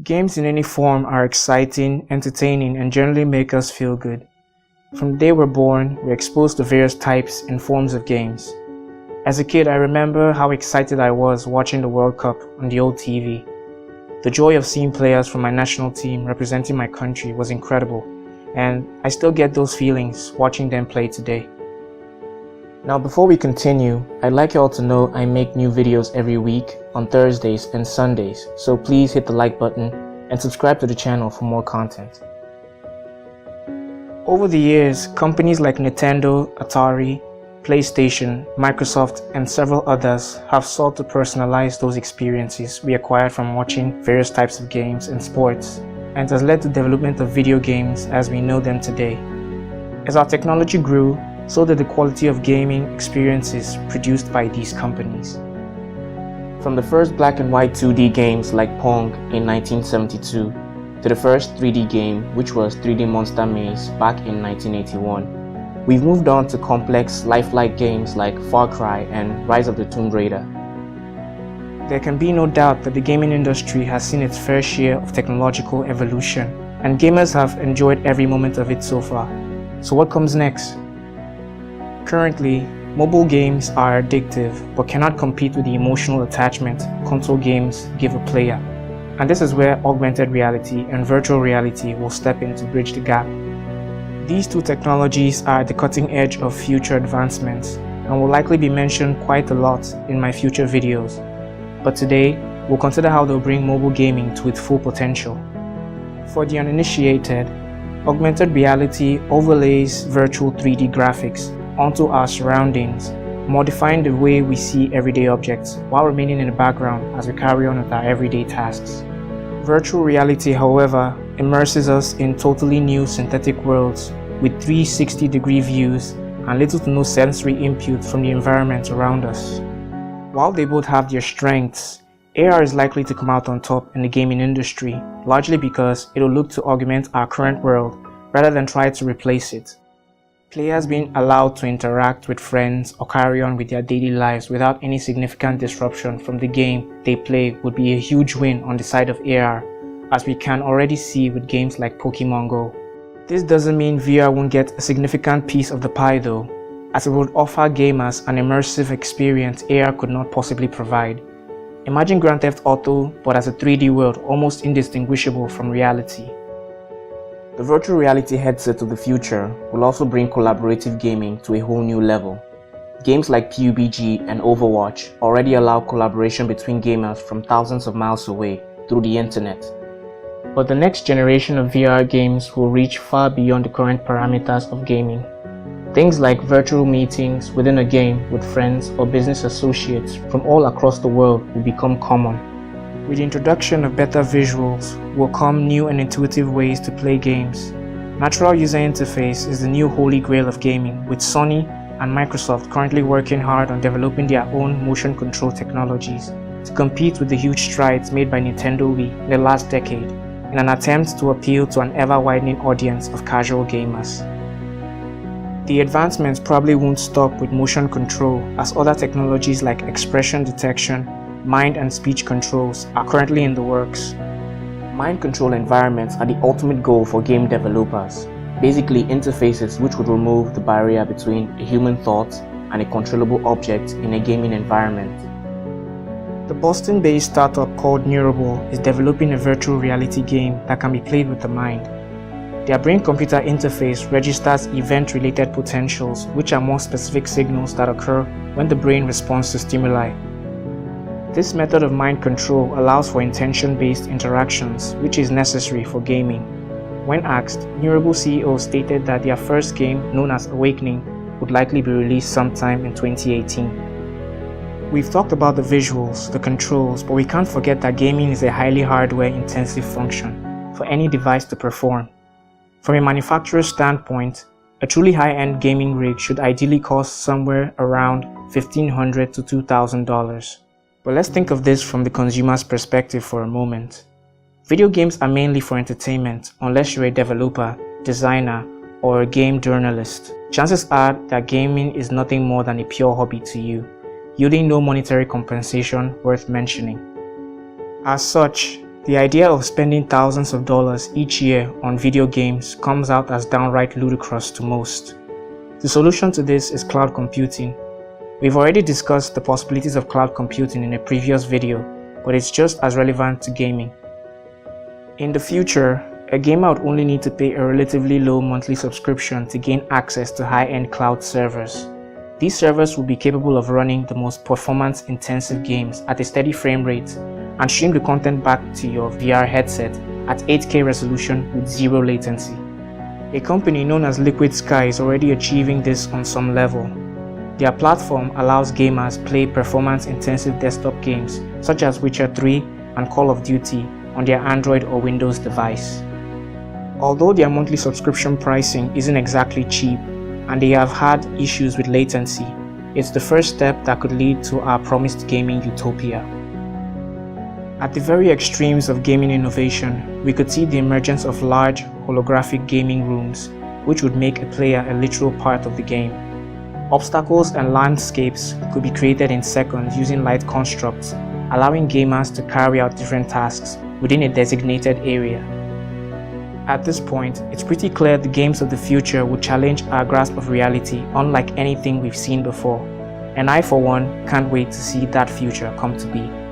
Games in any form are exciting, entertaining, and generally make us feel good. From the day we're born, we're exposed to various types and forms of games. As a kid, I remember how excited I was watching the World Cup on the old TV. The joy of seeing players from my national team representing my country was incredible, and I still get those feelings watching them play today. Now before we continue, I'd like you all to know I make new videos every week on Thursdays and Sundays, so please hit the like button and subscribe to the channel for more content. Over the years, companies like Nintendo, Atari, PlayStation, Microsoft, and several others have sought to personalize those experiences we acquired from watching various types of games and sports, and it has led to the development of video games as we know them today. As our technology grew, so did the quality of gaming experiences produced by these companies. From the first black and white 2D games like Pong in 1972 to the first 3D game, which was 3D Monster Maze back in 1981, we've moved on to complex, lifelike games like Far Cry and Rise of the Tomb Raider. There can be no doubt that the gaming industry has seen its fair share of technological evolution, and gamers have enjoyed every moment of it so far. So what comes next? Currently, mobile games are addictive but cannot compete with the emotional attachment console games give a player. And this is where augmented reality and virtual reality will step in to bridge the gap. These two technologies are at the cutting edge of future advancements and will likely be mentioned quite a lot in my future videos. But today, we'll consider how they'll bring mobile gaming to its full potential. For the uninitiated, augmented reality overlays virtual 3D graphics onto our surroundings, modifying the way we see everyday objects while remaining in the background as we carry on with our everyday tasks. Virtual reality, however, immerses us in totally new synthetic worlds with 360-degree views and little to no sensory input from the environment around us. While they both have their strengths, AR is likely to come out on top in the gaming industry, largely because it will look to augment our current world rather than try to replace it. Players being allowed to interact with friends or carry on with their daily lives without any significant disruption from the game they play would be a huge win on the side of AR, as we can already see with games like Pokemon Go. This doesn't mean VR won't get a significant piece of the pie though, as it would offer gamers an immersive experience AR could not possibly provide. Imagine Grand Theft Auto but as a 3D world almost indistinguishable from reality. The virtual reality headset of the future will also bring collaborative gaming to a whole new level. Games like PUBG and Overwatch already allow collaboration between gamers from thousands of miles away through the internet. But the next generation of VR games will reach far beyond the current parameters of gaming. Things like virtual meetings within a game with friends or business associates from all across the world will become common. With the introduction of better visuals will come new and intuitive ways to play games. Natural user interface is the new holy grail of gaming, with Sony and Microsoft currently working hard on developing their own motion control technologies to compete with the huge strides made by Nintendo Wii in the last decade in an attempt to appeal to an ever-widening audience of casual gamers. The advancements probably won't stop with motion control, as other technologies like expression detection, mind and speech controls are currently in the works. Mind control environments are the ultimate goal for game developers, basically interfaces which would remove the barrier between a human thought and a controllable object in a gaming environment. The Boston-based startup called Neurable is developing a virtual reality game that can be played with the mind. Their brain-computer interface registers event-related potentials, which are more specific signals that occur when the brain responds to stimuli. This method of mind control allows for intention-based interactions, which is necessary for gaming. When asked, Neurable CEO stated that their first game, known as Awakening, would likely be released sometime in 2018. We've talked about the visuals, the controls, but we can't forget that gaming is a highly hardware-intensive function for any device to perform. From a manufacturer's standpoint, a truly high-end gaming rig should ideally cost somewhere around $1,500 to $2,000. But let's think of this from the consumer's perspective for a moment. Video games are mainly for entertainment unless you're a developer, designer, or a game journalist. Chances are that gaming is nothing more than a pure hobby to you, yielding no monetary compensation worth mentioning. As such, The idea of spending thousands of dollars each year on video games comes out as downright ludicrous to most. The solution to this is cloud computing. We've already discussed the possibilities of cloud computing in a previous video, but it's just as relevant to gaming. In the future, a gamer would only need to pay a relatively low monthly subscription to gain access to high-end cloud servers. These servers will be capable of running the most performance-intensive games at a steady frame rate and stream the content back to your VR headset at 8K resolution with zero latency. A company known as Liquid Sky is already achieving this on some level. Their platform allows gamers play performance-intensive desktop games such as Witcher 3 and Call of Duty on their Android or Windows device. Although their monthly subscription pricing isn't exactly cheap and they have had issues with latency, it's the first step that could lead to our promised gaming utopia. At the very extremes of gaming innovation, we could see the emergence of large holographic gaming rooms, which would make a player a literal part of the game. Obstacles and landscapes could be created in seconds using light constructs, allowing gamers to carry out different tasks within a designated area. At this point, it's pretty clear the games of the future will challenge our grasp of reality unlike anything we've seen before, and I for one can't wait to see that future come to be.